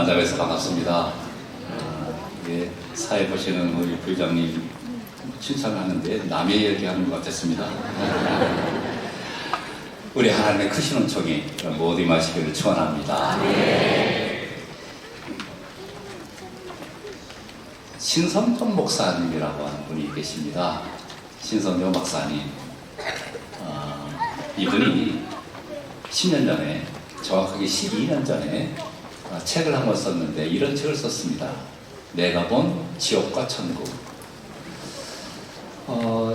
만나뵈서 반갑습니다. 예, 사회 보시는 우리 부회장님 칭찬하는데 남의 얘기하는 것 같았습니다. 우리 하나님의 크신 은총이 모두 임하시기를 축원합니다. 신성종 목사님이라고 하는 분이 계십니다. 신성종 목사님. 이분이 10년 전에, 정확하게 12년 전에 책을 한 권 썼는데 이런 책을 썼습니다. 내가 본 지옥과 천국.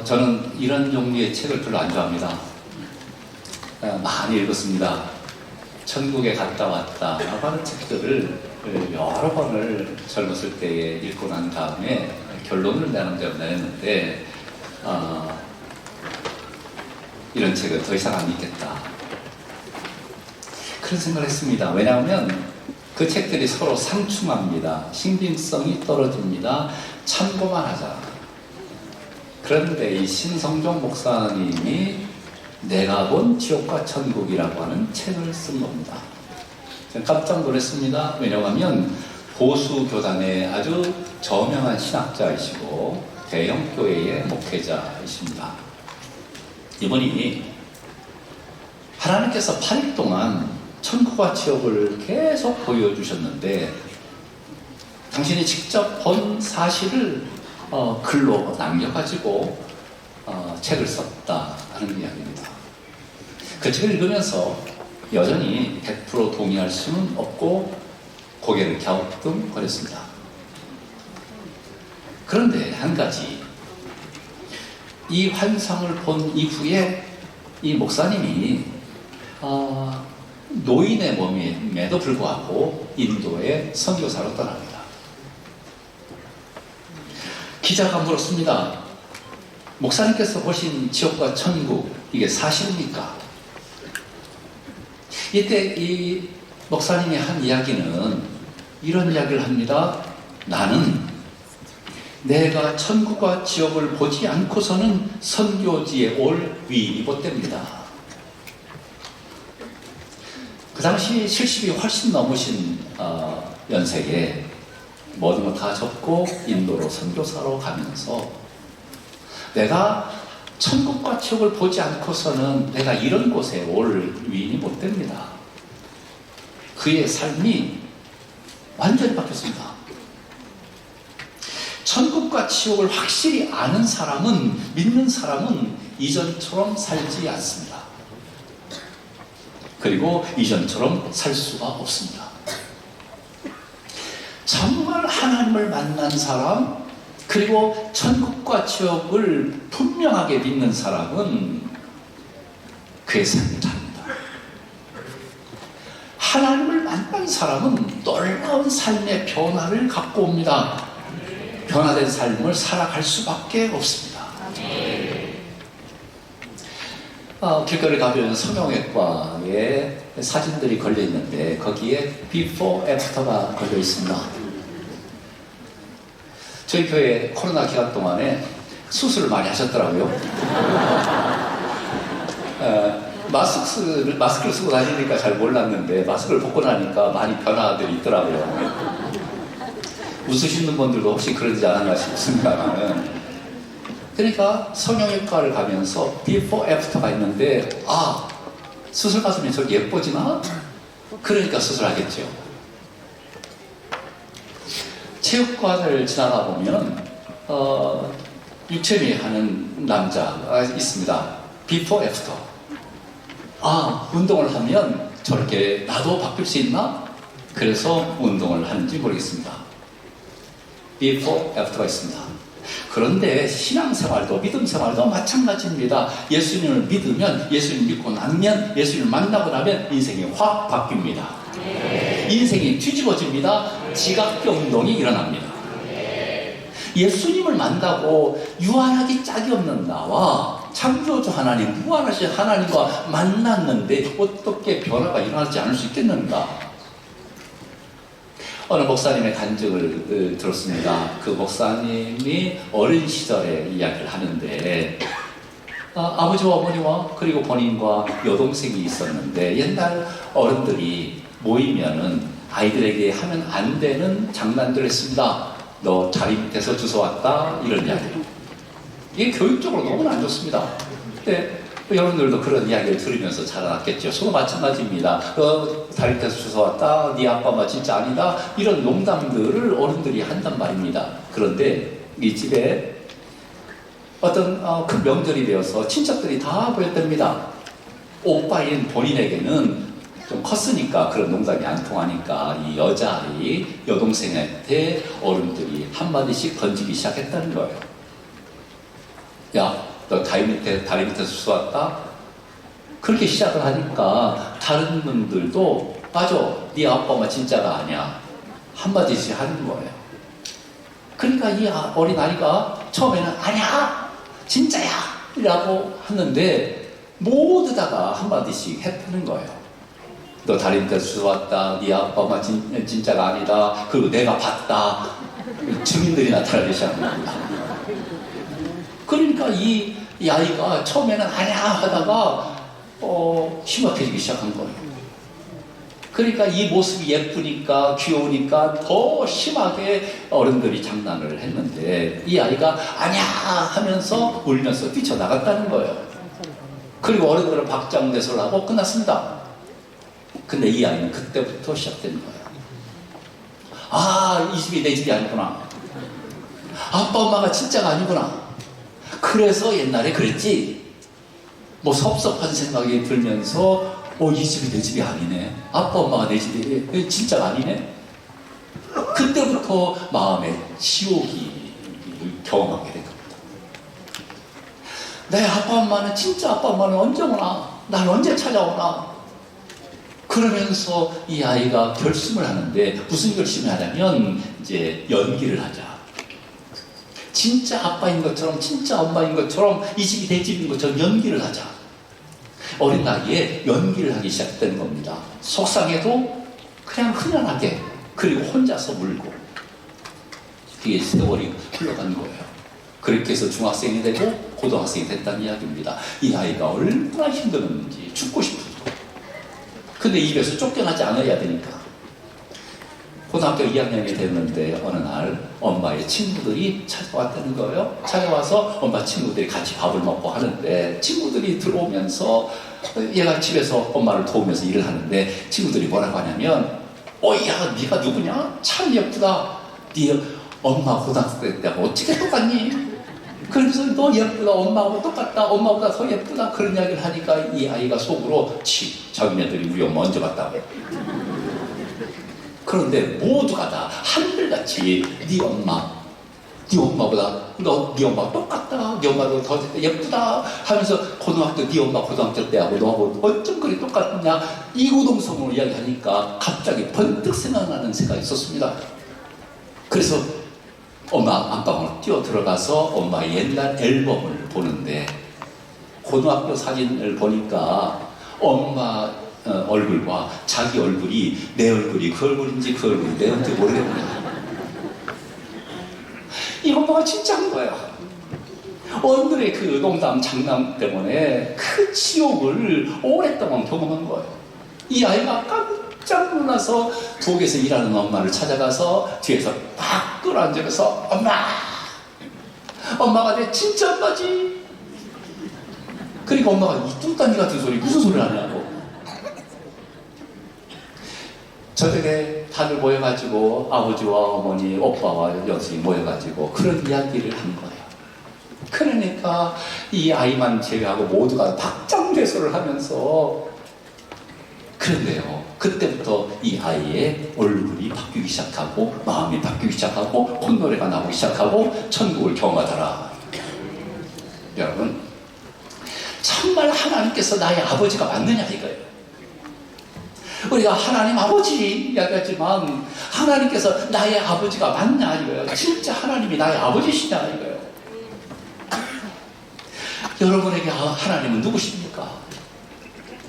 저는 이런 종류의 책을 별로 안 좋아합니다. 많이 읽었습니다. 천국에 갔다 왔다 하는 책들을 여러 번을 젊었을 때에 읽고 난 다음에 결론을 내렸는데 이런 책은 더 이상 안 읽겠다, 그런 생각을 했습니다. 왜냐하면 그 책들이 서로 상충합니다. 신빙성이 떨어집니다. 참고만 하자. 그런데 이 신성종 목사님이 내가 본 지옥과 천국이라고 하는 책을 쓴 겁니다. 깜짝 놀랐습니다. 왜냐하면 보수 교단의 아주 저명한 신학자이시고 대형 교회의 목회자이십니다. 이분이 하나님께서 8일 동안 천국과 지옥을 계속 보여주셨는데 당신이 직접 본 사실을 글로 남겨가지고 책을 썼다 하는 이야기입니다. 그 책을 읽으면서 여전히 100% 동의할 수는 없고 고개를 갸우뚱거렸습니다. 그런데 한 가지, 이 환상을 본 이후에 이 목사님이 노인의 몸임에도 불구하고 인도의 선교사로 떠납니다. 기자가 물었습니다. 목사님께서 보신 지옥과 천국, 이게 사실입니까? 이때 이 목사님이 한 이야기는 이런 이야기를 합니다. 나는 내가 천국과 지옥을 보지 않고서는 선교지에 올 위임이 못 됩니다. 그 당시 70이 훨씬 넘으신 연세에 모든 걸 다 접고 인도로 선교사로 가면서 내가 천국과 지옥을 보지 않고서는 내가 이런 곳에 올 위인이 못 됩니다. 그의 삶이 완전히 바뀌었습니다. 천국과 지옥을 확실히 아는 사람은, 믿는 사람은 이전처럼 살지 않습니다. 그리고 이전처럼 살 수가 없습니다. 정말 하나님을 만난 사람, 그리고 천국과 지옥을 분명하게 믿는 사람은 그의 삶이 다릅니다. 하나님을 만난 사람은 놀라운 삶의 변화를 갖고 옵니다. 변화된 삶을 살아갈 수밖에 없습니다. 길거리 가면 성형외과에 사진들이 걸려 있는데 거기에 before, after가 걸려 있습니다. 저희 교회 코로나 기간 동안에 수술을 많이 하셨더라고요. 마스크를 쓰고 다니니까 잘 몰랐는데 마스크를 벗고 나니까 많이 변화들이 있더라고요. 웃으시는 분들도 혹시 그러지 않았나 싶습니다만, 그러니까 성형외과를 가면서 before, after가 있는데 수술 받으면 저렇게 예뻐지나? 그러니까 수술하겠죠. 체육관을 지나가 보면 육체미 하는 남자가 있습니다. before, after. 운동을 하면 저렇게 나도 바뀔 수 있나? 그래서 운동을 하는지 모르겠습니다. before, after가 있습니다. 그런데 신앙생활도 믿음생활도 마찬가지입니다. 예수님을 믿으면, 예수님 믿고 나면, 예수님을 만나고 나면 인생이 확 바뀝니다. 인생이 뒤집어집니다. 지각변동이 일어납니다. 예수님을 만나고 유한하기 짝이 없는 나와 창조주 하나님, 무한하신 하나님과 만났는데 어떻게 변화가 일어나지 않을 수 있겠는가? 어느 목사님의 간증을 들었습니다. 그 목사님이 어린 시절의 이야기를 하는데 아버지와 어머니와 그리고 본인과 여동생이 있었는데 옛날 어른들이 모이면은 아이들에게 하면 안 되는 장난들을 했습니다. 너 자리 밑에서 주워왔다 이런 이야기. 이게 교육적으로 너무나 안 좋습니다. 근데 여러분들도 그런 이야기를 들으면서 자라났겠죠. 서로 마찬가지입니다. 다리 밑에서 주워왔다, 네 아빠 엄마 진짜 아니다, 이런 농담들을 어른들이 한단 말입니다. 그런데 이 집에 어떤 그 명절이 되어서 친척들이 다 모였답니다. 오빠인 본인에게는 좀 컸으니까 그런 농담이 안 통하니까 이 여자아이, 여동생한테 어른들이 한마디씩 던지기 시작했다는 거예요. 야, 너 다리 밑에서 쏘았다? 그렇게 시작을 하니까 다른 분들도 맞아, 네 아빠 엄마 진짜가 아니야, 한마디씩 하는 거예요. 그러니까 이 어린아이가 처음에는 아니야, 진짜야 라고 하는데 모두 다가 한마디씩 했다는 거예요. 너 다리 밑에서 주워왔다, 네 아빠 엄마 진짜가 아니다, 그리고 내가 봤다, 증인들이 나타나기 시작합니다. 그러니까 이 아이가 처음에는 아니야 하다가 심각해지기 시작한 거예요. 그러니까 이 모습이 예쁘니까 귀여우니까 더 심하게 어른들이 장난을 했는데 이 아이가 아니야 하면서 울면서 뛰쳐나갔다는 거예요. 그리고 어른들은 박장대소를 하고 끝났습니다. 근데 이 아이는 그때부터 시작된 거예요. 아, 이 집이 내 집이 아니구나. 아빠 엄마가 진짜가 아니구나. 그래서 옛날에 그랬지. 뭐 섭섭한 생각이 들면서 이 집이 내 집이 아니네. 아빠 엄마가 내 집이 진짜가 아니네. 그때부터 마음에 지옥이 경험하게 된 겁니다. 내 아빠 엄마는 진짜 아빠 엄마는 언제 오나? 날 언제 찾아오나? 그러면서 이 아이가 결심을 하는데 무슨 결심을 하냐면 이제 연기를 하자. 진짜 아빠인 것처럼 진짜 엄마인 것처럼 이 집이 내 집인 것처럼 연기를 하자. 어린 나이에 연기를 하기 시작되는 겁니다. 속상해도 그냥 흔연하게, 그리고 혼자서 울고. 그게 세월이 흘러간 거예요. 그렇게 해서 중학생이 되고 고등학생이 됐다는 이야기입니다. 이 아이가 얼마나 힘들었는지, 죽고 싶어서. 근데 입에서 쫓겨나지 않아야 되니까. 고등학교 2학년이 됐는데 어느 날 엄마의 친구들이 찾아왔다는 거예요. 찾아와서 엄마 친구들이 같이 밥을 먹고 하는데 친구들이 들어오면서 얘가 집에서 엄마를 도우면서 일을 하는데 친구들이 뭐라고 하냐면 야, 네가 누구냐? 참 예쁘다. 네 엄마 고등학생 때하고 어떻게 똑같니? 그래서 너 예쁘다, 엄마하고 똑같다, 엄마보다 더 예쁘다, 그런 이야기를 하니까 이 아이가 속으로 자기네들이 우리 엄마 언제 봤다고. 그런데 모두가 다 한결같이 네 엄마보다 네 엄마가 똑같다, 네 엄마도 더 예쁘다 하면서 고등학교 네 엄마 고등학교 때하고 너하고 어쩜 그리 똑같냐, 이구동성으로 이야기하니까 갑자기 번뜩 생각나는 생각이 있었습니다. 그래서 엄마 안방으로 뛰어 들어가서 엄마의 옛날 앨범을 보는데 고등학교 사진을 보니까 엄마 얼굴과 자기 얼굴이 내 얼굴이 그 얼굴인지 그 얼굴이 내 얼굴인지 모르겠네. 이 엄마가 진짜 한 거야. 어른들의 그 농담 장난 때문에 그 지옥을 오랫동안 경험한 거예요. 이 아이가 깜짝 놀라서 부엌에서 일하는 엄마를 찾아가서 뒤에서 팍 끌어앉으면서 엄마가 내 진짜 엄마지. 그러니까 엄마가 이 뚱딴이 같은 소리 무슨 소리를 하냐고. 저녁에 다들 모여가지고 아버지와 어머니, 오빠와 여친이 모여가지고 그런 이야기를 한 거예요. 그러니까 이 아이만 제외하고 모두가 박장대소를 하면서, 그런데요, 그때부터 이 아이의 얼굴이 바뀌기 시작하고 마음이 바뀌기 시작하고 콧노래가 나오기 시작하고 천국을 경험하더라. 여러분, 정말 하나님께서 나의 아버지가 맞느냐 이거예요. 우리가 하나님 아버지 이야기하지만 하나님께서 나의 아버지가 맞냐 이거예요. 진짜 하나님이 나의 아버지시냐 이거예요. 여러분에게 하나님은 누구십니까?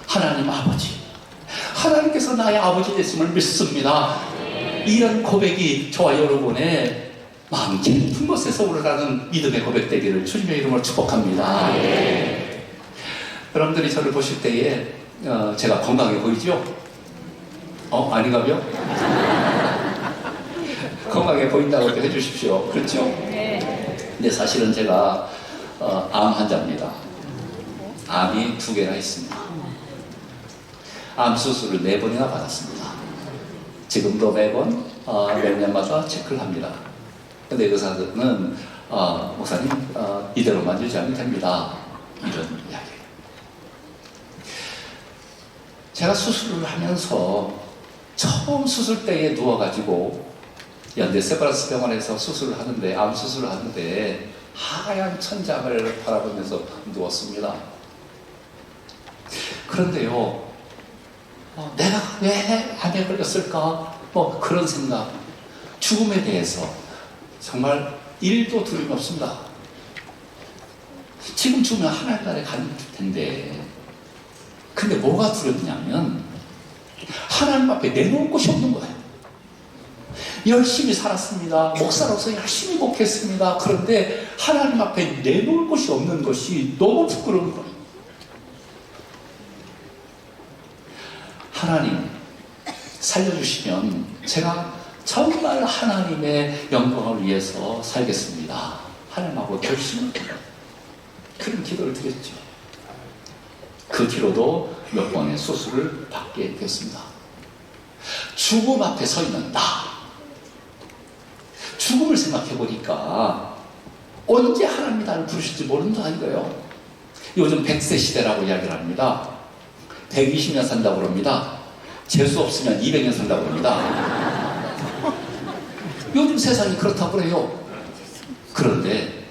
하나님 아버지. 하나님께서 나의 아버지 됐음을 믿습니다. 이런 고백이 저와 여러분의 마음 깊은 곳에서 우러나는 믿음의 고백되기를 주님의 이름으로 축복합니다. 여러분들이 저를 보실 때에 제가 건강해 보이죠? 아닌가요? 건강해 보인다고 해주십시오. 그렇죠? 근데 사실은 제가 암 환자입니다. 암이 2개나 있습니다. 암 수술을 4번이나 받았습니다. 지금도 매번 몇 년마다 체크를 합니다. 근데 의사들은 목사님 이대로만 유지하면 됩니다. 이런 이야기예요. 제가 수술을 하면서 처음 수술대에 누워가지고 연대 세브란스 병원에서 수술을 하는데, 암 수술을 하는데 하얀 천장을 바라보면서 누웠습니다. 그런데요, 내가 왜 암에 걸렸을까? 그런 생각, 죽음에 대해서 정말 1도 두려움이 없습니다. 지금 죽으면 하나님 나라에 갈 텐데, 근데 뭐가 두렵냐면 하나님 앞에 내놓을 곳이 없는 거예요. 열심히 살았습니다. 목사로서 열심히 목했습니다. 그런데 하나님 앞에 내놓을 곳이 없는 것이 너무 부끄러운 거예요. 하나님 살려주시면 제가 정말 하나님의 영광을 위해서 살겠습니다. 하나님하고 결심을 해요. 그런 기도를 드렸죠. 그 뒤로도 몇 번의 수술을 받게 됐습니다. 죽음 앞에 서 있는 나, 죽음을 생각해 보니까 언제 하나님이 나를 부르실지 모른다는 거예요. 요즘 100세 시대라고 이야기를 합니다. 120년 산다고 그럽니다. 재수 없으면 200년 산다고 그럽니다. 요즘 세상이 그렇다고 그래요. 그런데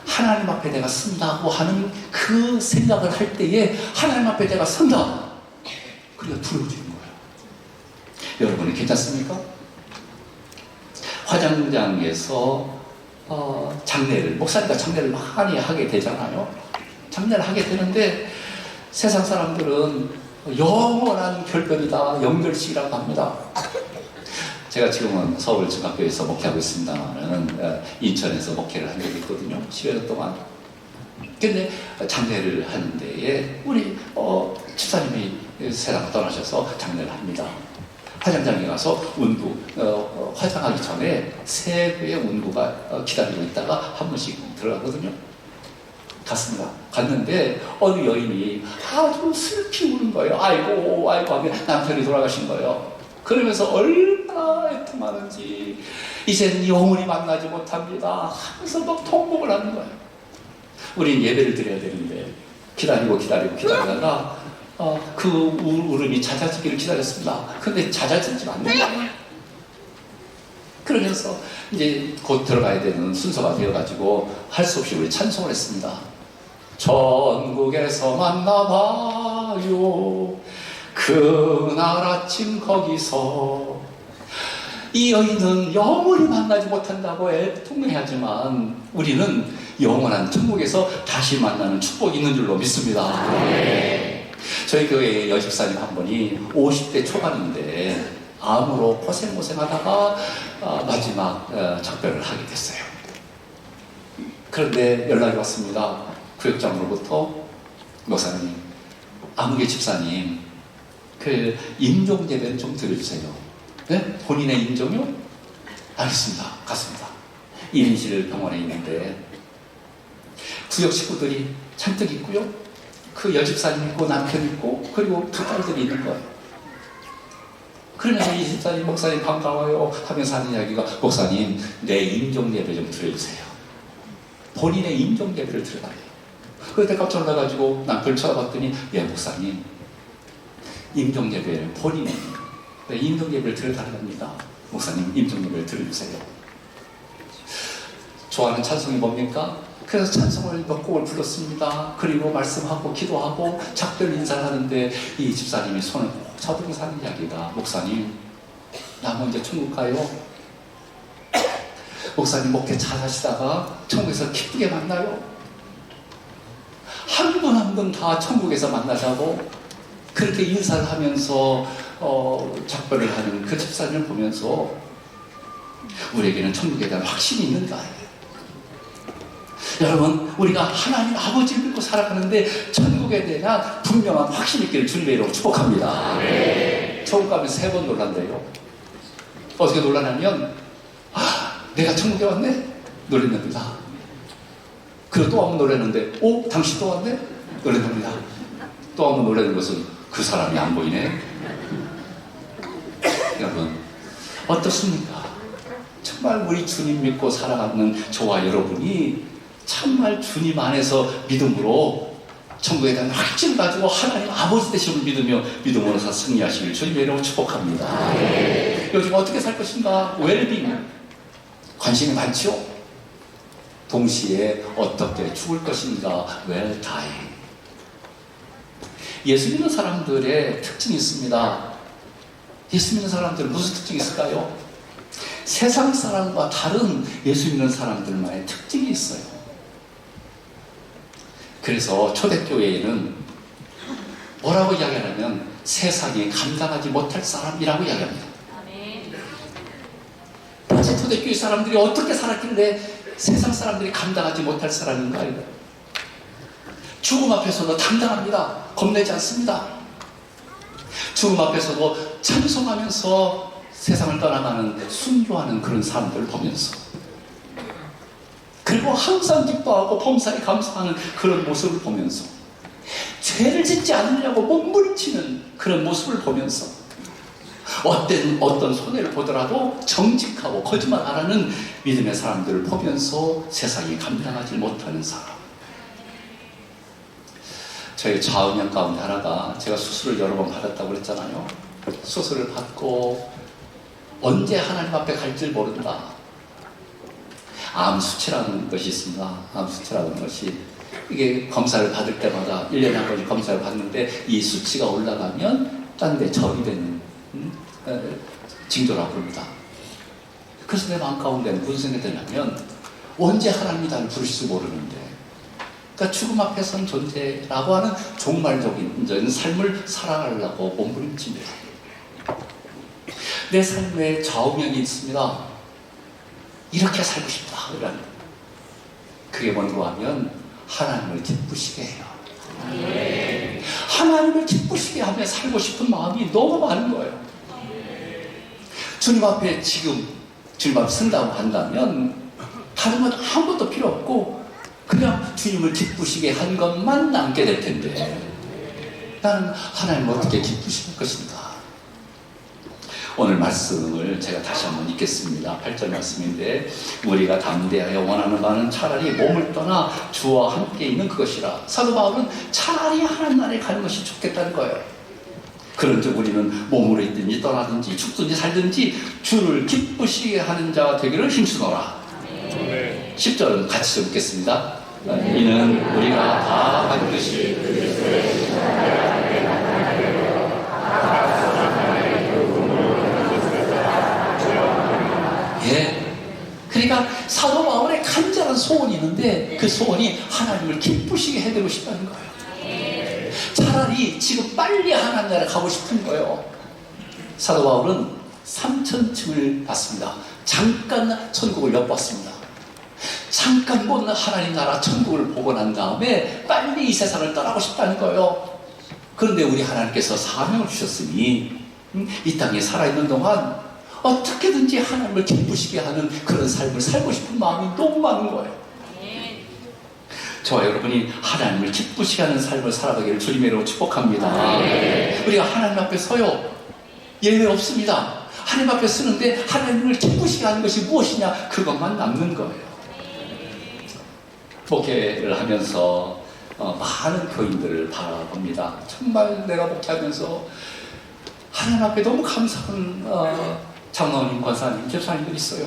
하나님 앞에 내가 쓴다고 하는 그 생각을 할 때에 하나님 앞에 내가 선다, 그래야 두려워지는 거예요. 여러분이 괜찮습니까? 화장장에서 목사님과 장례를 많이 하게 되잖아요. 장례를 하게 되는데 세상 사람들은 영원한 결별이다, 영결식이라고 합니다. 제가 지금은 서울 중학교에서 목회하고 있습니다만 인천에서 목회를 한 적이 있거든요. 10여 년 동안. 근데 장례를 하는 데에 우리 집사님이 세상을 떠나셔서 장례를 합니다. 화장장에 가서 운구, 화장하기 전에 세 개의 운구가 기다리고 있다가 한 번씩 들어가거든요. 갔습니다. 갔는데 어느 여인이 아주 슬피 우는 거예요. 아이고 아이고 하면 남편이 돌아가신 거예요. 그러면서 얼마나 애통하는지 이제는 영원히 만나지 못합니다 하면서 막 통곡을 하는 거예요. 우린 예배를 드려야 되는데 기다리다가 그 울음이 잦아지기를 기다렸습니다. 근데 잦아지지 않는 거예요. 그러면서 이제 곧 들어가야 되는 순서가 되어가지고 할 수 없이 우리 찬송을 했습니다. 전국에서 만나봐요 그날 아침 거기서. 이 여인은 영원히 만나지 못한다고 애통해하지만 우리는 영원한 천국에서 다시 만나는 축복이 있는 줄로 믿습니다. 네. 저희 교회의 여집사님 한 분이 50대 초반인데 암으로 고생하다가 마지막 작별을 하게 됐어요. 그런데 연락이 왔습니다. 구역장으로부터 목사님, 아무개 집사님, 그 임종 예배를 좀 드려주세요. 네? 본인의 임종이요? 알겠습니다. 갔습니다. 1인실 병원에 있는데 구역 식구들이 잔뜩 있고요. 그 여집사님 있고 남편 있고 그리고 두 딸들이 있는 거예요. 그러면서 이 집사님, 목사님 반가워요 하면서 하는 이야기가, 목사님 내 임종 예배 좀 드려주세요. 본인의 임종 예배를 드려달래요. 그때 깜짝 놀라가지고 남편을 쳐다봤더니, 예 목사님 임종 예배를 본인의 임종 예배를 드려달랍니다. 목사님 임종 예배를 드려주세요. 좋아하는 찬송이 뭡니까? 그래서 찬송을 몇 곡을 불렀습니다. 그리고 말씀하고 기도하고 작별 인사를 하는데 이 집사님이 손을 꼭 잡으면서 하는 이야기가, 목사님 나 먼저 천국 가요. 목사님 목회 잘 하시다가 천국에서 기쁘게 만나요. 한 분 한 분 다 천국에서 만나자고 그렇게 인사를 하면서 작별을 하는 그 집사님을 보면서 우리에게는 천국에 대한 확신이 있는가. 여러분, 우리가 하나님 아버지를 믿고 살아가는데 천국에 대한 분명한 확신이 있기를 주님의 이름으로 축복합니다. 네. 천국 가면 3번 놀란대요. 어떻게 놀라냐면 내가 천국에 왔네? 놀랬답니다. 그리고 또 한 번 놀랐는데 당신 또 왔네? 놀랬답니다. 또 한 번 놀라는 것은 그 사람이 안 보이네. 여러분 어떻습니까? 정말 우리 주님 믿고 살아가는 저와 여러분이 정말 주님 안에서 믿음으로 천국에 대한 확증을 가지고 하나님 아버지 되심을 믿음으로 승리하시길 주님의 이름으로 축복합니다. 요즘 어떻게 살 것인가? 웰빙 관심이 많죠? 동시에 어떻게 죽을 것인가? 웰다이. 예수 믿는 사람들의 특징이 있습니다. 예수 믿는 사람들은 무슨 특징이 있을까요? 세상 사람과 다른 예수 믿는 사람들만의 특징이 있어요. 그래서 초대교회에는 뭐라고 이야기하냐면 세상이 감당하지 못할 사람이라고 이야기합니다. 도대체 초대교회 사람들이 어떻게 살았길래 세상 사람들이 감당하지 못할 사람인가? 죽음 앞에서도 당당합니다. 겁내지 않습니다. 죽음 앞에서도 찬송하면서 세상을 떠나가는 순교하는 그런 사람들을 보면서, 그리고 항상 기뻐하고 범사에 감사하는 그런 모습을 보면서, 죄를 짓지 않으려고 몸부림치는 그런 모습을 보면서, 어떤 손해를 보더라도 정직하고 거짓말 안 하는 믿음의 사람들을 보면서 세상이 감당하지 못하는 사람. 저희 좌우명 가운데 하나가, 제가 수술을 여러 번 받았다고 그랬잖아요. 수술을 받고 언제 하나님 앞에 갈지 모른다. 암수치라는 것이 있습니다. 암수치라는 것이, 이게 검사를 받을 때마다 1년에 한 번씩 검사를 받는데 이 수치가 올라가면 딴 데 적이 되는 징조라고 부릅니다. 그래서 내 마음 가운데는 무슨 생각이 드냐면, 언제 하나님이 나를 부르실지 모르는데, 그러니까 죽음 앞에 선 존재라고 하는 종말적인 삶을 살아가려고 몸부림칩니다. 내 삶에 좌우명이 있습니다. 이렇게 살고 싶다. 그게 뭔고 하면 하나님을 기쁘시게 해요. 하나님을 기쁘시게 하며 살고 싶은 마음이 너무 많은 거예요. 주님 앞에 지금 주님 앞에 쓴다고 한다면 다른 건 아무것도 필요 없고 그냥 주님을 기쁘시게 한 것만 남게 될 텐데, 나는 하나님을 어떻게 기쁘실 것인가? 오늘 말씀을 제가 다시 한번 읽겠습니다. 8절 말씀인데, 우리가 담대하여 원하는 바는 차라리 몸을 떠나 주와 함께 있는 그것이라. 사도 바울은 차라리 하나님 나라에 가는 것이 좋겠다는 거예요. 그런즉 우리는 몸으로 있든지 떠나든지 죽든지 살든지 주를 기쁘시게 하는 자가 되기를 힘쓰노라. 10절은 같이 좀 읽겠습니다. 이는 우리가 다 반드시 그러니까 사도 바울의 간절한 소원이 있는데, 그 소원이 하나님을 기쁘시게 해드리고 싶다는 거예요. 차라리 지금 빨리 하나님 나라에 가고 싶은 거예요. 사도 바울은 3000층을 봤습니다. 잠깐 천국을 엿봤습니다. 잠깐 본 하나님 나라 천국을 보고 난 다음에 빨리 이 세상을 떠나고 싶다는 거예요. 그런데 우리 하나님께서 사명을 주셨으니 이 땅에 살아있는 동안 어떻게든지 하나님을 기쁘시게 하는 그런 삶을 살고 싶은 마음이 너무 많은 거예요. 저와 여러분이 하나님을 기쁘시게 하는 삶을 살아가기를 주님의 이름으로 축복합니다. 우리가 하나님 앞에 서요, 예외 없습니다. 하나님 앞에 서는데 하나님을 기쁘시게 하는 것이 무엇이냐, 그것만 남는 거예요. 목회를 하면서 많은 교인들을 바라봅니다. 정말 내가 목회하면서 하나님 앞에 너무 감사한 장로님, 권사님, 집사님들이 있어요.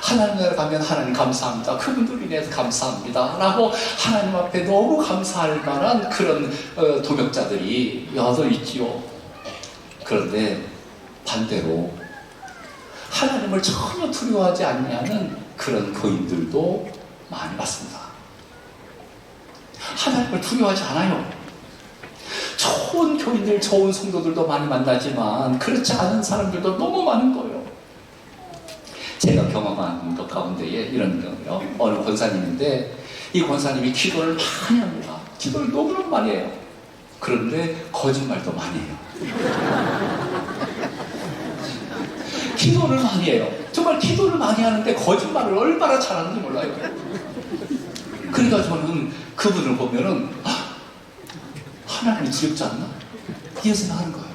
하나님 나라 가면 하나님 감사합니다. 그분들을 인해서 감사합니다. 라고 하나님 앞에 너무 감사할 만한 그런 동역자들이 여러 있지요. 그런데 반대로 하나님을 전혀 두려워하지 않냐는 그런 교인들도 많이 봤습니다. 하나님을 두려워하지 않아요. 좋은 교인들, 좋은 성도들도 많이 만나지만 그렇지 않은 사람들도 너무 많은 거예요. 제가 경험한 것 가운데에 이런 거예요. 어느 권사님인데, 이 권사님이 기도를 많이 합니다. 기도를 너무너무 많이 해요. 그런데 거짓말도 많이 해요. 기도를 많이 해요. 정말 기도를 많이 하는데 거짓말을 얼마나 잘하는지 몰라요. 그러니까 저는 그분을 보면은 하나님이 두렵지 않나? 이런 생각하는 거예요.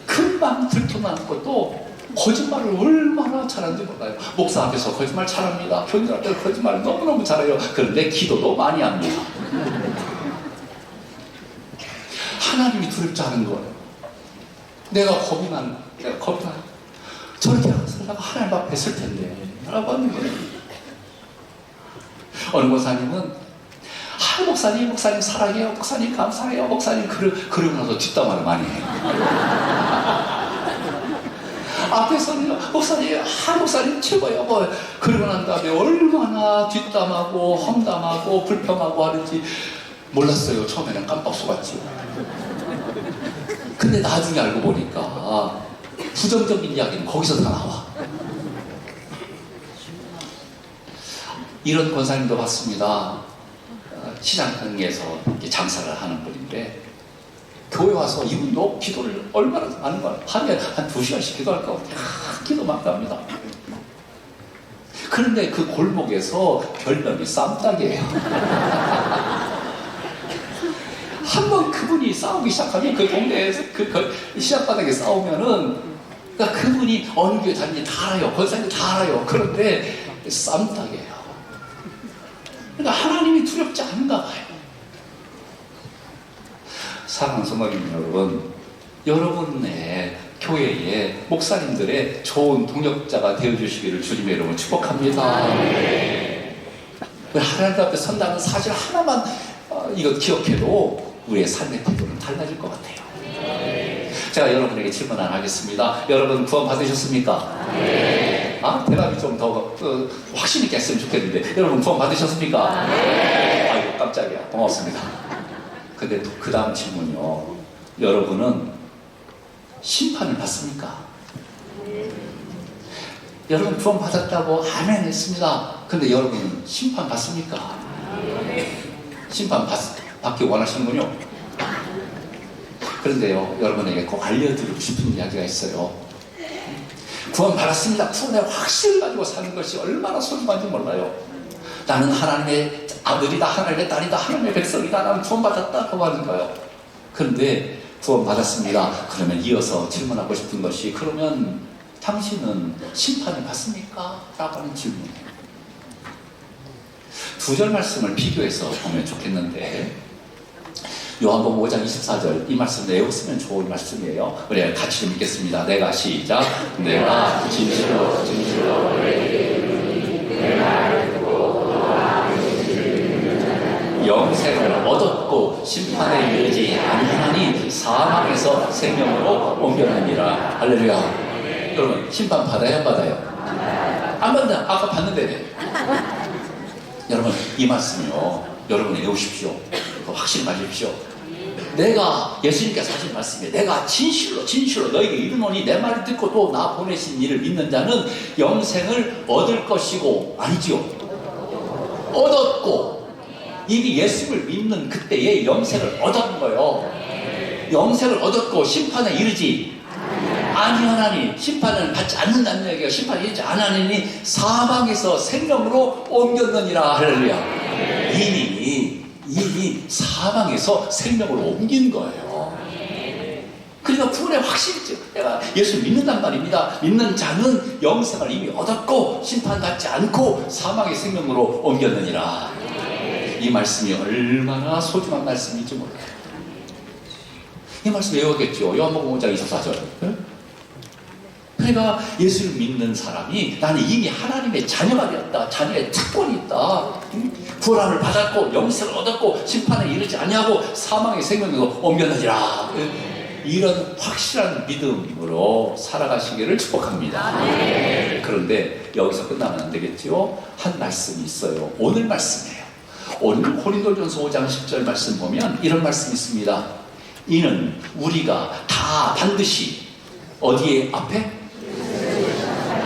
금방 들통난 것도 거짓말을 얼마나 잘하는지 몰라요. 목사 앞에서 거짓말 잘합니다. 교인들 앞에서 거짓말 너무너무 잘해요. 그런데 기도도 많이 합니다. 하나님이 두렵지 않은 거예요. 내가 겁이 나요. 저렇게 살다가 하나님 앞에 설 텐데 라고 하는 거예요. 어느 목사님은 목사님 사랑해요. 목사님 감사해요. 목사님 그러고 나서 뒷담화를 많이 해요. 앞에서는 목사님 최고예요. 그러고 난 다음에 얼마나 뒷담하고 험담하고 불평하고 하는지 몰랐어요. 처음에는 깜빡 속았지. 근데 나중에 알고 보니까 부정적인 이야기는 거기서 다 나와. 이런 권사님도 봤습니다. 시장에서 장사를 하는 분인데 교회 와서 이분도 기도를 얼마나 하는 거야. 하루에 한 2시간씩 기도할 것 같아요. 기도만 합니다. 그런데 그 골목에서 별명이 쌈딱이에요. 한번 그분이 싸우기 시작하면 그 동네에서 그 시장바닥에 싸우면은 그러니까 그분이 어느 교회 다니는지 다 알아요. 권사님도 다 알아요. 그런데 쌈딱이에요. 그러니까 하나님이 두렵지 않은가 봐요. 사랑하는 성도님 여러분, 여러분의 교회에 목사님들의 좋은 동역자가 되어주시기를 주님의 이름으로 축복합니다. 하나님 앞에 선다는 사실 하나만 이거 기억해도 우리의 삶의 태도는 달라질 것 같아요. 제가 여러분에게 질문 하나 하겠습니다. 여러분 구원 받으셨습니까? 대답이 좀 더 확신 있게 했으면 좋겠는데 여러분 구원 받으셨습니까? 아이고 깜짝이야. 고맙습니다. 근데 그 다음 질문이요. 여러분은 심판을 받습니까? 여러분 구원 받았다고 아멘 했습니다. 근데 여러분은 심판 받습니까? 심판 받기 원하시는군요. 그런데요, 여러분에게 꼭 알려드리고 싶은 이야기가 있어요. 구원 받았습니다. 구원의 확신을 가지고 사는 것이 얼마나 소중한지 몰라요. 나는 하나님의 아들이다, 하나님의 딸이다, 하나님의 백성이다, 나는 구원 받았다고 하는 거예요. 그런데 구원 받았습니다. 그러면 이어서 질문하고 싶은 것이, 그러면 당신은 심판을 받습니까? 라고 하는 질문이에요. 두 절 말씀을 비교해서 보면 좋겠는데, 요한복음 5장 24절 이 말씀 외웠으면 좋은 말씀이에요. 우리 같이 좀 읽겠습니다. 내가 시작. 내가 진실로 내 말을 듣고 영생을 얻었고 심판에 이르지 아니하니 사망에서 생명으로 옮겨나니라. 할렐루야. 여러분 심판 받아야 안 받아요? 안 받는다. 아까 받는데. 여러분 이 말씀이요, 여러분 외우십시오. 확실히 가지십시오. 내가 예수님께서 하신 말씀이에요. 내가 진실로 너에게 이르노니 내 말을 듣고 또 나 보내신 이를 믿는 자는 영생을 얻을 것이고, 아니지요, 얻었고, 이미 예수를 믿는 그때에 영생을 얻은 거예요. 영생을 얻었고 심판에 이르지 아니하나니, 심판을 받지 않는다는 얘기가 심판에 이르지 않으니 사망에서 생명으로 옮겼느니라. 할렐루야. 이미 사망에서 생명으로 옮긴 거예요. 그러니까 구원의 확신이 있죠. 내가 예수를 믿는단 말입니다. 믿는 자는 영생을 이미 얻었고 심판받지 않고 사망의 생명으로 옮겼느니라. 이 말씀이 얼마나 소중한 말씀인지 몰라요. 이 말씀 외우겠죠. 요한복음 5장 24절. 그러니까 예수를 믿는 사람이 나는 이미 하나님의 자녀가 되었다. 자녀의 특권이 있다. 구원을 받았고 영생을 얻었고 심판에 이르지 아니하고 사망의 생명으로 옮겨나니라. 이런 확실한 믿음으로 살아가시기를 축복합니다. 그런데 여기서 끝나면 안 되겠죠. 한 말씀이 있어요. 오늘 말씀이에요. 오늘 고린도전서 5장 10절 말씀 보면 이런 말씀이 있습니다. 이는 우리가 다 반드시 어디에 앞에?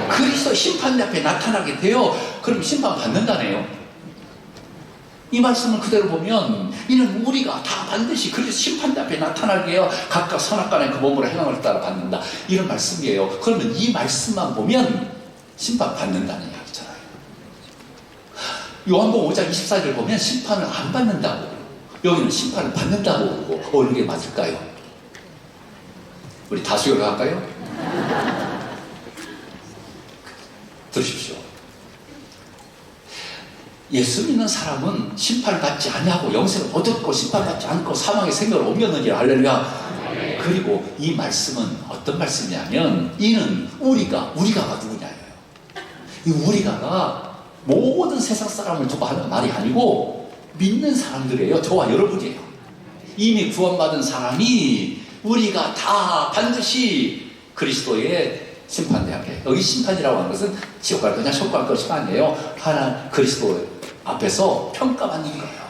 그리스도 심판 앞에 나타나게 돼요. 그럼 심판 받는다네요. 이 말씀을 그대로 보면 이는 우리가 다 반드시 그리스도 심판대 앞에 나타나게 하여 각각 선악간의 그 몸으로 행함을 따라 받는다. 이런 말씀이에요. 그러면 이 말씀만 보면 심판받는다는 이야기잖아요. 요한복음 5장 24절 보면 심판을 안 받는다고, 여기는 심판을 받는다고 그러고 어느 게 맞을까요? 우리 다수결로 할까요? 들으십시오. 예수 믿는 사람은 심판을 받지 아니하고 영생을 얻었고 심판받지 않고 사망의 생명을 옮겼느니라. 할렐루야. 그리고 이 말씀은 어떤 말씀이냐면 이는 우리가가 누구냐예요. 이 우리가가 모든 세상 사람을 두고 하는 말이 아니고 믿는 사람들이에요. 저와 여러분이에요. 이미 구원받은 사람이 우리가 다 반드시 그리스도의 심판대 앞에, 여기 심판이라고 하는 것은 지옥 갈 거냐 천국 갈 것이 아니에요. 하나 그리스도 앞에서 평가받는 거예요.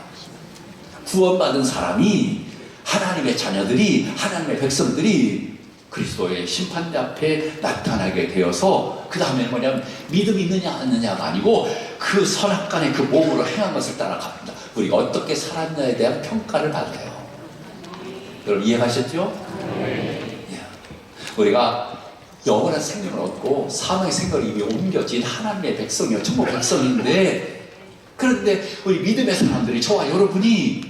구원받은 사람이, 하나님의 자녀들이, 하나님의 백성들이 그리스도의 심판대 앞에 나타나게 되어서 그 다음에 뭐냐면 믿음이 있느냐 없느냐가 아니고 그 선악간의 그 몸으로 행한 것을 따라갑니다. 우리가 어떻게 살았냐에 대한 평가를 받아요. 여러분 이해가셨죠? 우리가 영원한 생명을 얻고 사망의 생명을 이미 옮겨진 하나님의 백성이요, 천국 백성인데, 그런데 우리 믿음의 사람들이, 저와 여러분이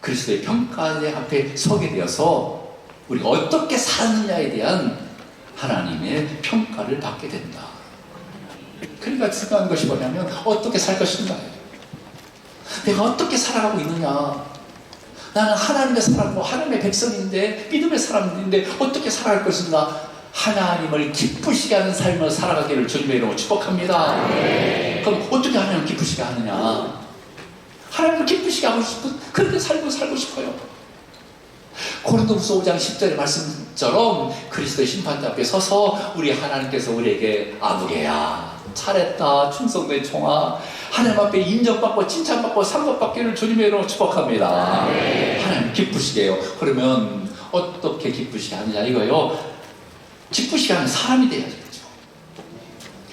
그리스도의 평가의 앞에 서게 되어서 우리가 어떻게 살았느냐에 대한 하나님의 평가를 받게 된다. 그러니까 중요한 것이 뭐냐면 어떻게 살 것인가. 내가 어떻게 살아가고 있느냐. 나는 하나님의 사람이고 하나님의 백성인데, 믿음의 사람인데 어떻게 살아갈 것인가. 하나님을 기쁘시게 하는 삶을 살아가기를 주님의 이름으로 축복합니다. 그럼 어떻게 하나님을 기쁘시게 하느냐. 하나님을 기쁘시게 하고 싶은, 그렇게 살고 싶어요. 고린도후서 5장 10절의 말씀처럼 그리스도의 심판대 앞에 서서 우리 하나님께서 우리에게 아부개야, 잘했다, 충성된 종아, 하나님 앞에 인정받고 칭찬받고 상급받기를 주님의 이름으로 축복합니다. 하나님 기쁘시게 해요. 그러면 어떻게 기쁘시게 하느냐 이거요. 기쁘시게 하는 사람이 돼야죠.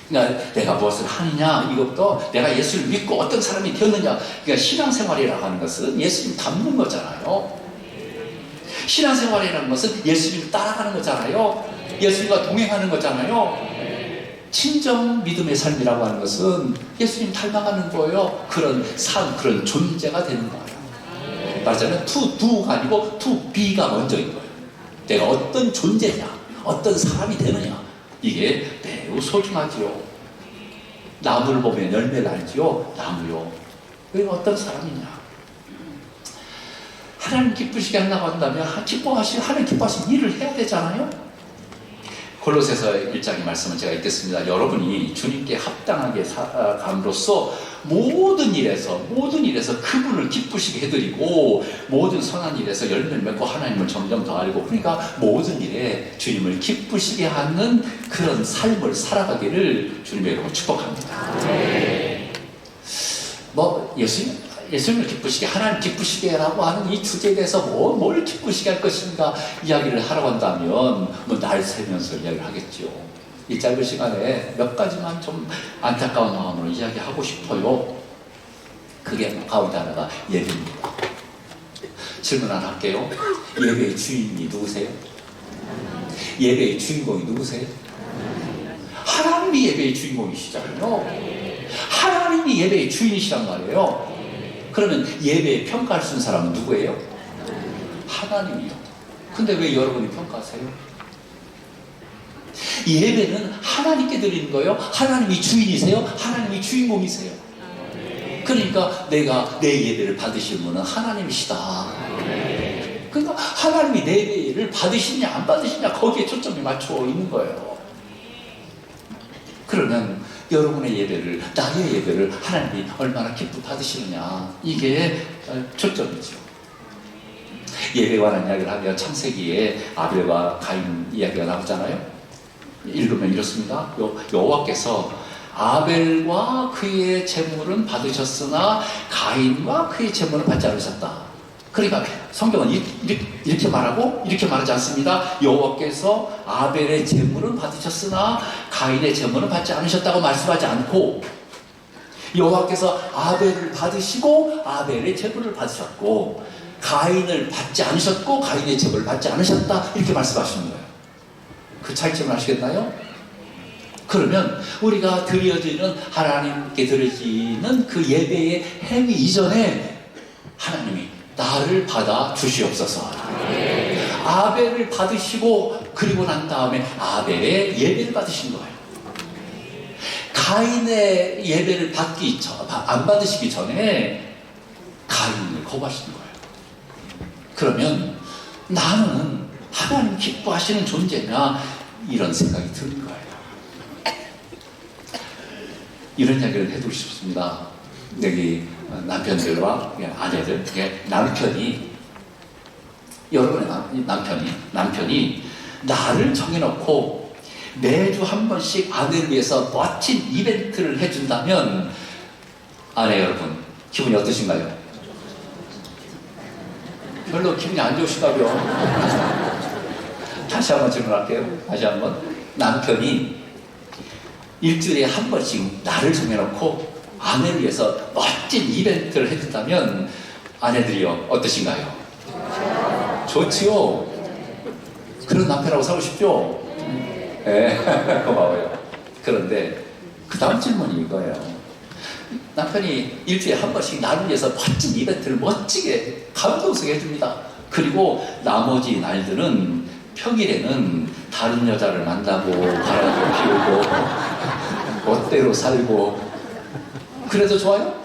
그러니까 내가 무엇을 하느냐, 이것도 내가 예수를 믿고 어떤 사람이 되었느냐. 그러니까 신앙생활이라고 하는 것은 예수님 닮는 거잖아요. 신앙생활이라는 것은 예수님을 따라가는 거잖아요. 예수님과 동행하는 거잖아요. 진정 믿음의 삶이라고 하는 것은 예수님 닮아가는 거예요. 그런 삶, 그런 존재가 되는 거예요. 말하자면 to do가 아니고 to be가 먼저인 거예요. 내가 어떤 존재냐, 어떤 사람이 되느냐, 이게 매우 소중하지요. 나무를 보면 열매를 알지요. 나무요. 내가 어떤 사람이냐. 하나님 기쁘시게 한다고 한다면 하나님 기뻐하신 일을 해야 되잖아요. 골로새서 1장의 말씀을 제가 읽겠습니다. 여러분이 주님께 합당하게 살아감으로써 모든 일에서 그분을 기쁘시게 해드리고 모든 선한 일에서 열매를 맺고 하나님을 점점 더 알고, 그러니까 모든 일에 주님을 기쁘시게 하는 그런 삶을 살아가기를 주님의 이름으로 축복합니다. 예수님을 기쁘시게, 하나님 기쁘시게라고 하는 이 주제에 대해서 뭘 기쁘시게 할 것인가 이야기를 하라고 한다면 날 세면서 이야기를 하겠죠. 이 짧은 시간에 몇 가지만 좀 안타까운 마음으로 이야기하고 싶어요. 그게 가운데 하나가 예배입니다. 질문 하나 할게요. 예배의 주인이 누구세요? 예배의 주인공이 누구세요? 하나님이 예배의 주인공이시잖아요. 하나님이 예배의 주인이시란 말이에요. 그러면 예배에 평가할 수 있는 사람은 누구예요? 하나님이요. 근데 왜 여러분이 평가하세요? 예배는 하나님께 드리는 거예요. 하나님이 주인이세요. 하나님이 주인공이세요. 그러니까 내가 내 예배를 받으시는 분은 하나님이시다. 그러니까 하나님이 내 예배를 받으시냐 안 받으시냐 거기에 초점이 맞춰 있는 거예요. 그러면 여러분의 예배를, 나의 예배를 하나님이 얼마나 기쁘게 받으시느냐, 이게 초점이죠. 예배에 관한 이야기를 하면 창세기에 아벨과 가인 이야기가 나오잖아요. 읽으면 이렇습니다. 여호와께서 아벨과 그의 제물은 받으셨으나 가인과 그의 제물은 받지 않으셨다. 그러니까 성경은 이렇게 말하고 이렇게 말하지 않습니다. 여호와께서 아벨의 제물은 받으셨으나 가인의 제물은 받지 않으셨다고 말씀하지 않고, 여호와께서 아벨을 받으시고 아벨의 제물을 받으셨고 가인을 받지 않으셨고 가인의 제물을 받지 않으셨다, 이렇게 말씀하시는 거예요. 그 차이점을 아시겠나요? 그러면 우리가 드려지는, 하나님께 드려지는 그 예배의 행위 이전에 하나님이 나를 받아 주시옵소서. 아벨을 받으시고 그리고 난 다음에 아벨의 예배를 받으신 거예요. 가인의 예배를 안 받으시기 전에 가인을 거부하시는 거예요. 그러면 나는 하나님 기뻐하시는 존재냐, 이런 생각이 드는 거예요. 이런 이야기를 해드리고 싶습니다. 여기 남편들과 아내들, 남편이, 여러분의 남편이 나를 정해놓고 매주 한 번씩 아내를 위해서 멋진 이벤트를 해준다면, 아내 여러분, 기분이 어떠신가요? 별로 기분이 안 좋으신가요? 다시 한번 질문할게요. 다시 한번. 남편이 일주일에 한 번씩 나를 정해놓고 아내를 위해서 멋진 이벤트를 해준다면 아내들이요, 어떠신가요? 좋지요? 그런 남편하고 살고 싶죠? 네, 고마워요. 그런데 그 다음 질문이 이거예요. 남편이 일주일에 한 번씩 나를 위해서 멋진 이벤트를 멋지게 감동스럽게 해줍니다. 그리고 나머지 날들은, 평일에는 다른 여자를 만나고 바람도 피우고 멋대로 살고, 그래도 좋아요?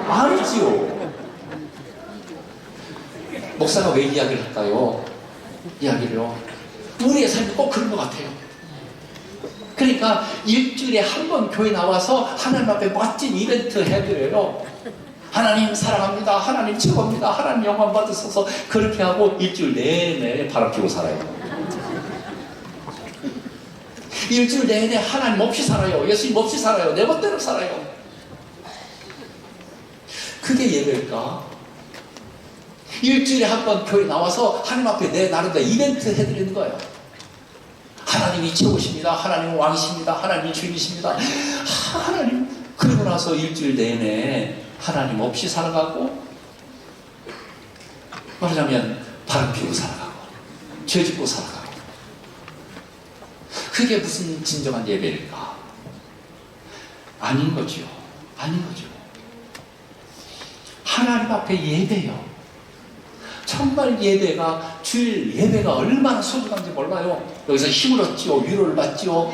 아니지요. 목사가 왜 이야기를 할까요? 이야기를요, 우리의 삶이 꼭 그런 것 같아요. 그러니까 일주일에 한 번 교회 나와서 하나님 앞에 멋진 이벤트 해드려요. 하나님 사랑합니다, 하나님 최고입니다, 하나님 영광 받으셔서, 그렇게 하고 일주일 내내 바람 피고 살아요. 일주일 내내 하나님 없이 살아요. 예수님 없이 살아요. 내 멋대로 살아요. 그게 예배일까? 일주일에 한 번 교회 나와서 하나님 앞에 내 나름대로 이벤트 해드리는 거예요. 하나님이 최고십니다, 하나님은 왕이십니다, 하나님이 주인이십니다, 하나님. 그러고 나서 일주일 내내 하나님 없이 살아가고, 말하자면 바람 피우고 살아가고 죄 짓고 살아가고, 그게 무슨 진정한 예배일까? 아닌 거죠. 아닌 거죠. 하나님 앞에 예배요, 정말 예배가, 주일 예배가 얼마나 소중한지 몰라요. 여기서 힘을 얻지요, 위로를 받지요.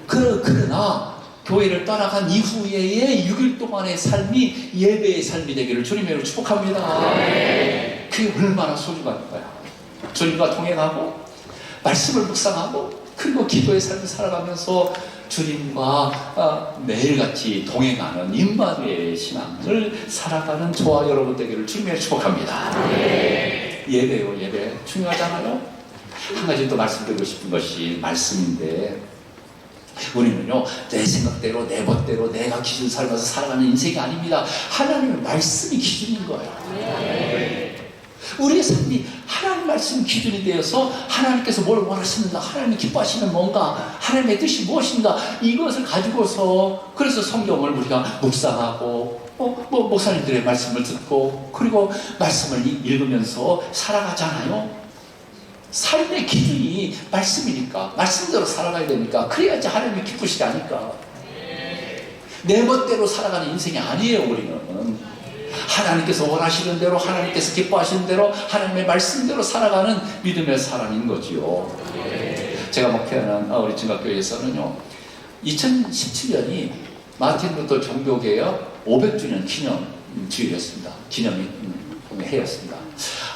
그러나 교회를 떠나간 이후의 6일 동안의 삶이 예배의 삶이 되기를 주님으로 축복합니다. 그게 얼마나 소중한 거야. 주님과 동행하고 말씀을 묵상하고 그리고 기도의 삶을 살아가면서 주님과 매일같이 동행하는 임마누엘 신앙을 살아가는 저와 여러분 되기를 주님으로 축복합니다. 예배요, 예배 중요하잖아요. 한 가지 또 말씀드리고 싶은 것이 말씀인데, 우리는요, 내 생각대로, 내 멋대로, 내가 기준 살면서 살아가는 인생이 아닙니다. 하나님의 말씀이 기준인 거예요. 우리의 삶이 하나님 말씀 기준이 되어서 하나님께서 뭘 원하시는가, 하나님이 기뻐하시는 뭔가, 하나님의 뜻이 무엇인가, 이것을 가지고서, 그래서 성경을 우리가 묵상하고 목사님들의 말씀을 듣고 그리고 말씀을 읽으면서 살아가잖아요. 삶의 기준이 말씀이니까, 말씀대로 살아가야 되니까, 그래야지 하나님이 기쁘시지 않을까. 내 멋대로 살아가는 인생이 아니에요. 우리는 하나님께서 원하시는 대로, 하나님께서 기뻐하시는 대로, 하나님의 말씀대로 살아가는 믿음의 사람인 거지요. 제가 목회하는 우리 증각교회에서는요, 2017년이 마틴 루터 종교개혁 500주년 기념 주일이었습니다. 기념 해였습니다.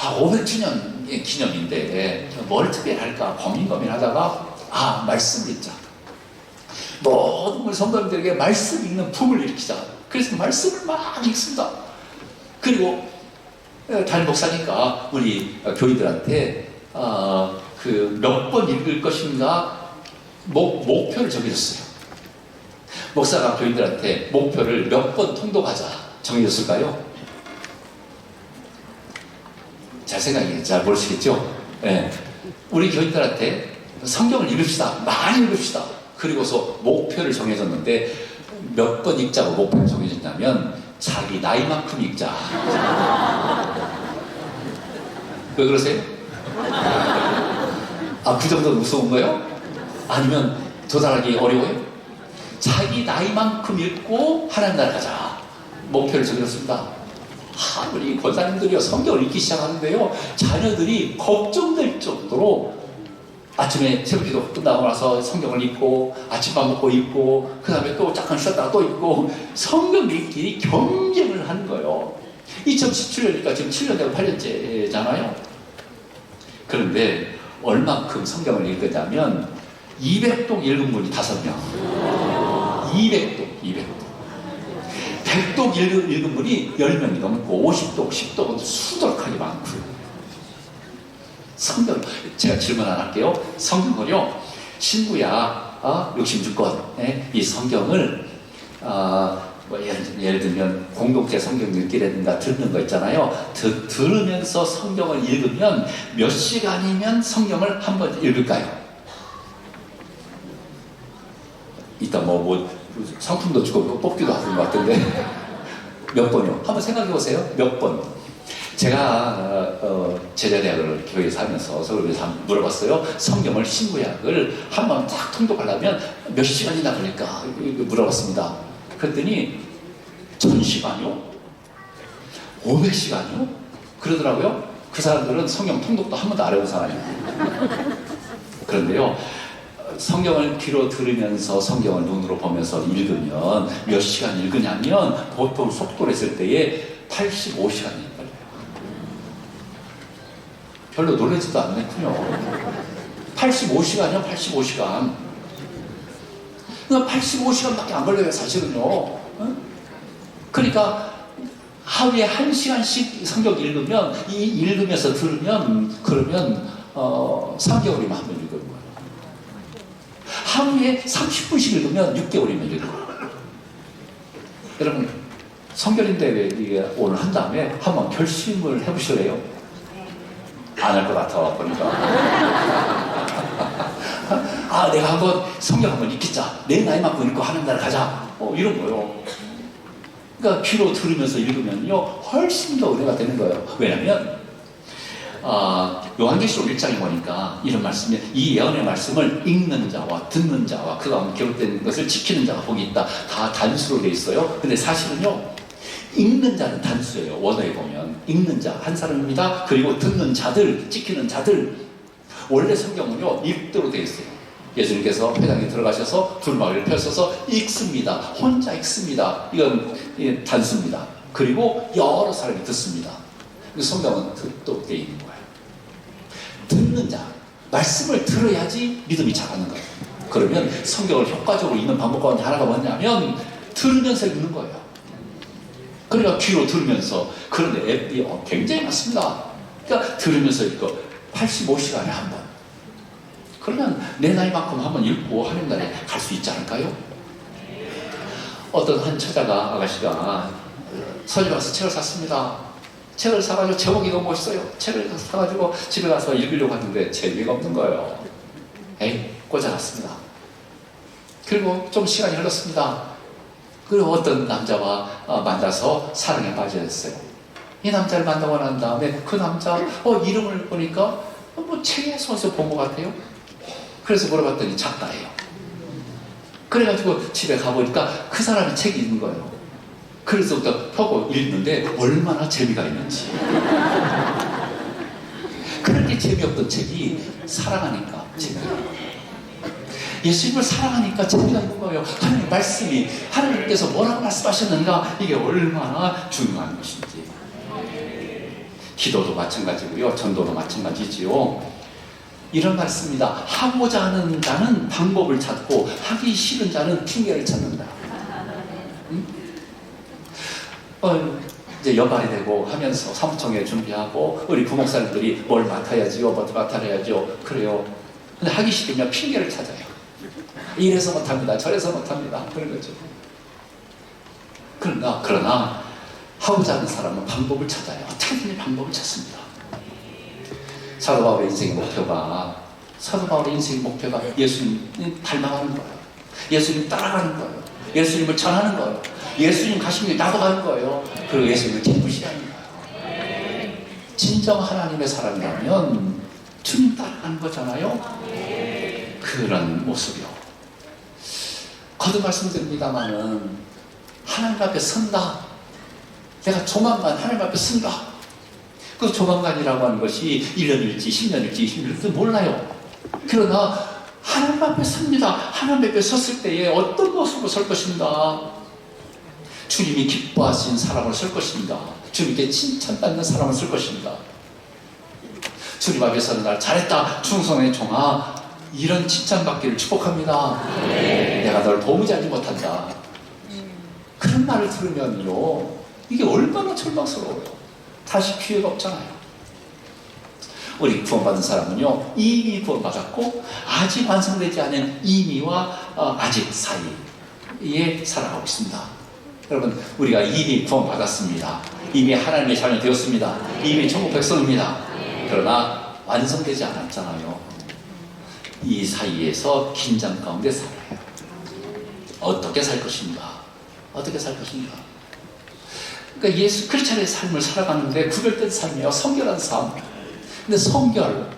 500주년 기념인데 뭘 특별할까 고민하다가 말씀 읽자. 모든 우리 성도님들에게 말씀 읽는 붐을 일으키자. 그래서 말씀을 막 읽습니다. 그리고 담임 목사니까 우리 교인들한테 그 몇 번 읽을 것인가 목표를 정해줬어요. 목사가 교인들한테 목표를 몇 번 통독하자 정해줬을까요? 잘 생각해, 잘 모르시겠죠? 네. 우리 교인들한테 성경을 읽읍시다, 많이 읽읍시다. 그리고서 목표를 정해줬는데 몇 번 읽자고 목표를 정해졌냐면 자기 나이만큼 읽자. 왜 그러세요? 아, 그 정도는 무서운 거예요? 아니면 도달하기 어려워요? 자기 나이만큼 읽고 하나님 나라 가자. 목표를 정했습니다. 우리 권사님들이요, 성경을 읽기 시작하는데요, 자녀들이 걱정될 정도로 아침에 새벽기도 끝나고 나서 성경을 읽고, 아침밥 먹고 읽고, 그 다음에 또 잠깐 쉬었다가 또 읽고, 성경 읽기 경쟁을 하는 거예요. 2017년이니까 지금 7년 되고 8년째잖아요. 그런데 얼마큼 성경을 읽었냐면 200독 읽은 분이 5명. 200독. 100독 읽은 분이 10명이 넘고 50독, 10독은 수두룩하게 많고요. 성경, 제가 질문 안 할게요. 성경을요, 신구약 66권, 이 성경을 뭐 예를 들면 공동체 성경 읽기라든가 듣는 거 있잖아요. 들으면서 성경을 읽으면 몇 시간이면 성경을 한번 읽을까요? 이따 뭐 상품도 주고 뽑기도 하는 것 같은데 몇 번이요? 한번 생각해 보세요. 몇 번? 제가 제자대학을 교회에서 하면서 서울에서 물어봤어요. 성경을 신구약을 한번 딱 통독하려면 몇 시간이나 걸릴까 물어봤습니다. 그랬더니 1000시간이요? 500시간이요? 그러더라고요. 그 사람들은 성경 통독도 한 번도 안 해본 사람이에요. 그런데요, 성경을 귀로 들으면서 성경을 눈으로 보면서 읽으면 몇 시간 읽으냐면 보통 속도로 했을 때에 85시간이 걸려요. 별로 놀라지도 않겠군요. 85시간이요, 85시간. 그러니까 85시간밖에 안 걸려요, 사실은요. 그러니까 하루에 1시간씩 성경 읽으면, 읽으면서 들으면, 그러면 3개월이면 한 번 읽는 거예요. 하루에 30분씩 읽으면 6개월이면 읽는 거예요. 여러분, 성결인데 이게 오늘 한 다음에 한번 결심을 해보실래요? 안 할 것 같아 보니까. 내가 한번 성경 한번 읽자. 내 나이만큼 읽고 하는 날 가자. 이런 거요. 그러니까 귀로 들으면서 읽으면요, 훨씬 더 은혜가 되는 거예요. 왜냐면 요한계시록 1장에 보니까 이런 말씀이, 이 예언의 말씀을 읽는 자와 듣는 자와 그 가운데 기록된 것을 지키는 자가 복이 있다. 다 단수로 돼 있어요. 근데 사실은요, 읽는 자는 단수예요. 원어에 보면 읽는 자 한 사람입니다. 그리고 듣는 자들, 지키는 자들. 원래 성경은요, 읽도록 돼 있어요. 예수님께서 회당에 들어가셔서 두루마기를 펴셔서 읽습니다. 혼자 읽습니다. 이건 단수입니다. 그리고 여러 사람이 듣습니다. 성경은 듣도록 돼 있는 거예요. 듣는 자, 말씀을 들어야지 믿음이 자라는 거예요. 그러면 성경을 효과적으로 읽는 방법 가운데 하나가 뭐냐면 들으면서 읽는 거예요. 그러니까 귀로 들으면서, 그런데 앱이 굉장히 많습니다. 그러니까 들으면서 읽고 85시간에 한 번. 그러면 내 나이만큼 한번 읽고 하는 날에 갈 수 있지 않을까요? 어떤 한 처자가, 아가씨가 서점에 가서 책을 샀습니다. 책을 사가지고 제목이 너무 멋있어요. 책을 사가지고 집에 가서 읽으려고 하는데 재미가 없는 거예요. 꽂아놨습니다. 그리고 좀 시간이 흘렀습니다. 그리고 어떤 남자와 만나서 사랑에 빠졌어요. 이 남자를 만나고 난 다음에 그 남자 이름을 보니까 뭐 책에서 본 것 같아요. 그래서 물어봤더니 작가예요. 그래가지고 집에 가보니까 그 사람이 책이 있는 거예요. 그래서부터 펴고 읽는데 얼마나 재미가 있는지. 그렇게 재미없던 책이 사랑하니까 재미가 있는 거예요. 예수님을 사랑하니까 재미가 있는 거예요. 하나님 말씀이, 하나님께서 뭐라고 말씀하셨는가, 이게 얼마나 중요한 것인지. 기도도 마찬가지고요, 전도도 마찬가지지요. 이런 말씀입니다. 하고자 하는 자는 방법을 찾고 하기 싫은 자는 핑계를 찾는다. 이제 연말이 되고 하면서 사무총회 준비하고 우리 부목사님들이 뭘 맡아야지요, 뭐 맡아야죠. 그래요. 근데 하기 싫으면 핑계를 찾아요. 이래서 못합니다. 저래서 못합니다. 그런 거죠. 그러나 하고자 하는 사람은 방법을 찾아요. 어떻게든 방법을 찾습니다. 사도 바울의 인생의 목표가 예수님 닮아가는 거예요. 예수님 따라가는 거예요. 예수님을 전하는 거예요. 예수님 가신 길 나도 가는 거예요. 그리고 예수님을 기쁘시게 하는 거예요. 진정 하나님의 사람이라면 주님 따라가는 거잖아요. 그런 모습이요. 거듭 말씀드립니다마는 하나님 앞에 선다. 내가 조만간 하나님 앞에 선다. 그 조만간이라고 하는 것이 1년일지 10년일지 20년일지 몰라요. 그러나 하나님 앞에 섭니다. 하나님 앞에 섰을 때에 어떤 모습으로 설 것인가? 주님이 기뻐하신 사람을 설 것입니다. 주님께 칭찬받는 사람을 설 것입니다. 주님 앞에 서는 날 잘했다 충성의 종아, 이런 칭찬받기를 축복합니다. 내가 널 도무지 알지 못한다. 그런 말을 들으면요, 이게 얼마나 절망스러워요. 다시 기회가 없잖아요. 우리 구원받은 사람은요, 이미 구원받았고 아직 완성되지 않은 이미와 아직 사이에 살아가고 있습니다. 여러분, 우리가 이미 구원받았습니다. 이미 하나님의 자녀 되었습니다. 이미 천국 백성입니다. 그러나 완성되지 않았잖아요. 이 사이에서 긴장 가운데 살아요. 어떻게 살 것인가? 어떻게 살 것인가? 그러니까 예수 크리스찬의 삶을 살아가는데 구별된 삶이에요. 성결한 삶. 근데 성결,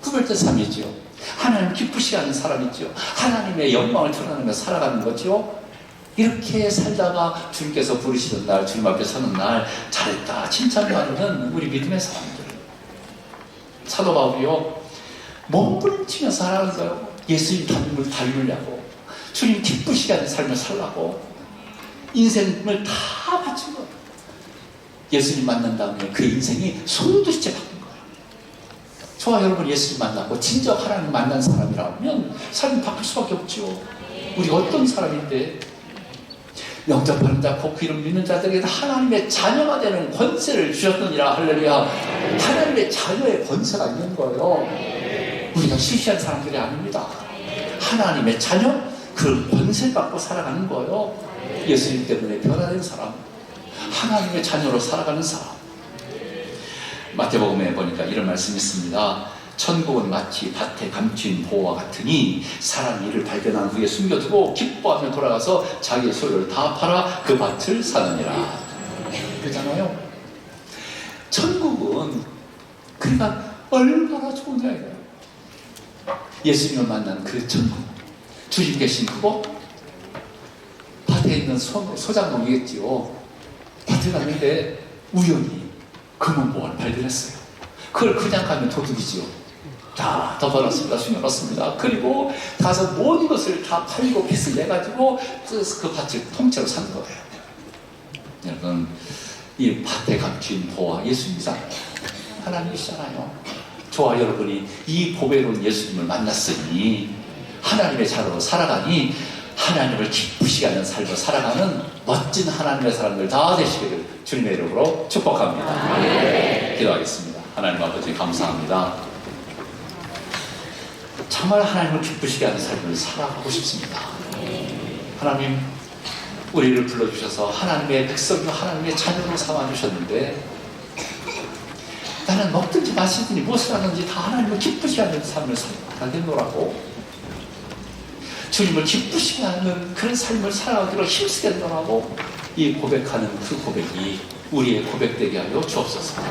구별된 삶이죠. 하나님 기쁘시게 하는 사람이죠. 하나님의 영광을 드러내며 살아가는 거죠. 이렇게 살다가 주님께서 부르시는 날, 주님 앞에 서는 날 잘했다 칭찬받는 우리 믿음의 사람들. 사도 바울이요, 몸부림치면서 살아가는 거예요. 예수님 닮음을 닮으려고, 주님 기쁘시게 하는 삶을 살라고 인생을 다 바친 거예요. 예수님 만난 다음에 그 인생이 손도시째 바뀐 거예요. 저와 여러분 예수님 만나고 진정 하나님 만난 사람이라면 삶이 바뀔 수밖에 없죠. 우리가 어떤 사람인데, 영접하는 자, 곧 그 이름 믿는 자들에게 하나님의 자녀가 되는 권세를 주셨느니라. 할렐루야. 하나님의 자녀의 권세가 있는 거예요. 우리가 시시한 사람들이 아닙니다. 하나님의 자녀, 그 권세를 받고 살아가는 거예요. 예수님 때문에 변화된 사람, 하나님의 자녀로 살아가는 사람. 마태복음에 보니까 이런 말씀이 있습니다. 천국은 마치 밭에 감춘 보와 같으니 사람이 이를 발견한 후에 숨겨두고 기뻐하며 돌아가서 자기의 소유를 다 팔아 그 밭을 사느니라. 그러잖아요. 천국은 그러니까 얼마나 좋은 자예요. 예수님을 만난 그 천국, 주님 계신 그곳, 밭에 있는 소장농이겠지요. 밭에 갔는데 우연히 금은보화를 발견했어요. 그걸 그냥 가면 도둑이지요. 다 덮어놨습니다. 숨겨놨습니다. 그리고 가서 모든 것을 다 팔고 빚을 내가지고 그 밭을 통째로 산 거예요. 여러분, 이 밭에 감춘 보화 예수님이잖아요. 하나님이시잖아요. 저와 여러분이 이 보배로운 예수님을 만났으니 하나님의 자녀로 살아가니 하나님을 기쁘시게 하는 삶을 살아가는 멋진 하나님의 사람들 다 되시기를 주님의 이름으로 축복합니다. 네. 기도하겠습니다. 하나님 아버지 감사합니다. 정말 하나님을 기쁘시게 하는 삶을 살아가고 싶습니다. 하나님, 우리를 불러주셔서 하나님의 백성이요 하나님의 자녀로 삼아주셨는데, 나는 먹든지 마시든지 무엇을 하든지 다 하나님을 기쁘시게 하는 삶을 살아가겠노라고, 주님을 기쁘시게 하는 그런 삶을 살아가기로 힘쓰겠노라고 이 고백하는 그 고백이 우리의 고백되게 하여 주옵소서.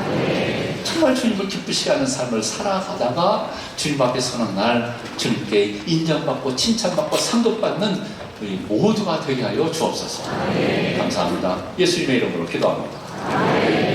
정말 주님을 기쁘시게 하는 삶을 살아가다가 주님 앞에 서는 날 주님께 인정받고 칭찬받고 상급받는 우리 모두가 되게 하여 주옵소서. 감사합니다. 예수님의 이름으로 기도합니다.